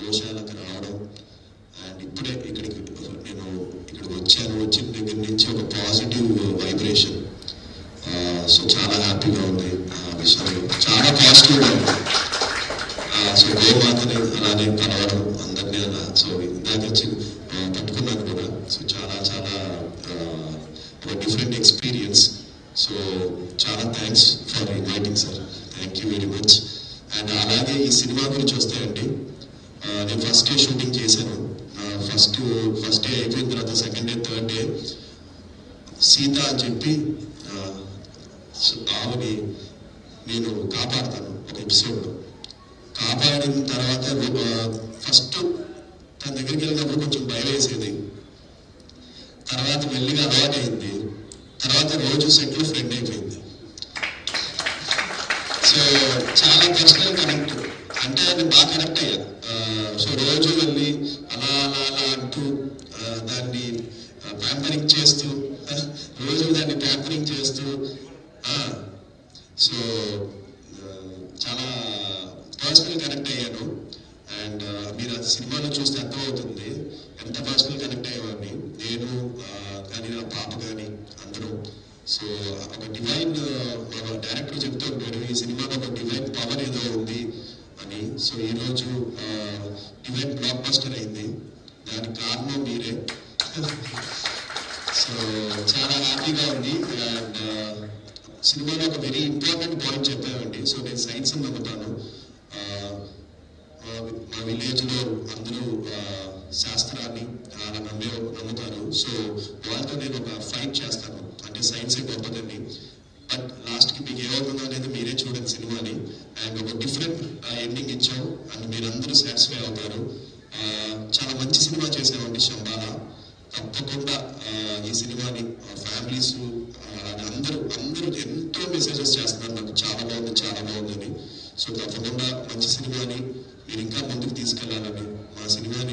గోశాలకు రావడం అండ్ ఇప్పుడే ఇక్కడికి వచ్చాను. వచ్చిన దగ్గర నుంచి ఒక పాజిటివ్ వైబ్రేషన్. సో చాలా హ్యాపీగా ఉంది ఆ విషయంలో, చాలా పాజిటివ్గా ఉంది. సో గోమాతని అలానే కలవడం అందరినీ అలా సో ఇందాక వచ్చి పట్టుకున్నాను కూడా. సో చాలా చాలా ఒక డిఫరెంట్ ఎక్స్పీరియన్స్. సో చాలా thanks for inviting sir, thank you very much. And అలాగే ఈ సినిమా గురించి వస్తాయండి, నేను ఫస్ట్ డే షూటింగ్ చేశాను. ఫస్ట్ డే అయిపోయిన తర్వాత second day third day Sita అని చెప్పి ఆవిని నేను కాపాడతాను ఒక ఎపిసోడ్లో. కాపాడిన తర్వాత ఫస్ట్ తన దగ్గరికి వెళ్ళినప్పుడు కొంచెం భయం వేసేది, తర్వాత మెల్లిగా అలవాటైంది, తర్వాత రోజు సెట్లో ఫ్రెండ్ అయిపోయింది. సో చాలా పర్సనల్ కనెక్ట్, అంటే అది బాగా కనెక్ట్ అయ్యా. సో రోజు వెళ్ళి అలా అలా అలా అంటూ దాన్ని ప్యాంపరింగ్ చేస్తూ సో చాలా పర్సనల్ కనెక్ట్ అయ్యాను. అండ్ మీరు అది సినిమాలో చూస్తే అర్థమవుతుంది ఎంత పర్సనల్ కనెక్ట్ అయ్యేవాడిని నేను కానీ నా పాప కానీ అందరూ. సో ఒక డివైన్ డైరెక్టర్ చెప్తూ ఉంటాడు ఈ సినిమాలో ఒక డివైన్ పవర్ ఏదో ఉంది అని. సో ఈరోజు డివైన్ బ్లాక్ బస్టర్ అయింది, దానికి కారణం మీరే. సో చాలా హ్యాపీగా ఉంది. అండ్ సినిమాలో ఒక వెరీ ఇంపార్టెంట్ పాయింట్ చెప్పామండి. సో నేను సైన్స్ నమ్ముతాను, మా విలేజ్లో అందరూ శాస్త్రాన్ని నమ్ముతారు. సో వాళ్ళతో నేను ఒక ఫైట్ చేస్తాను, అంటే సైన్సే గొప్పదండి. బట్ లాస్ట్కి మీకు ఏమవుతుందో అనేది మీరే చూడండి సినిమాని. అండ్ ఒక డిఫరెంట్ ఎండింగ్ ఇచ్చాం అండ్ మీరందరూ సాటిస్ఫై అవుతారు. చాలా మంచి సినిమా చేసామండి శంబాల. తప్పకుండా ఈ సినిమాని ఫ్యామిలీస్ అందరూ ఎంతో మెసేజెస్ చేస్తున్నారు నాకు, చాలా బాగుందని. సో తప్పకుండా మంచి సినిమాని మీరు ఇంకా ముందుకు తీసుకెళ్లాలని, మా సినిమాని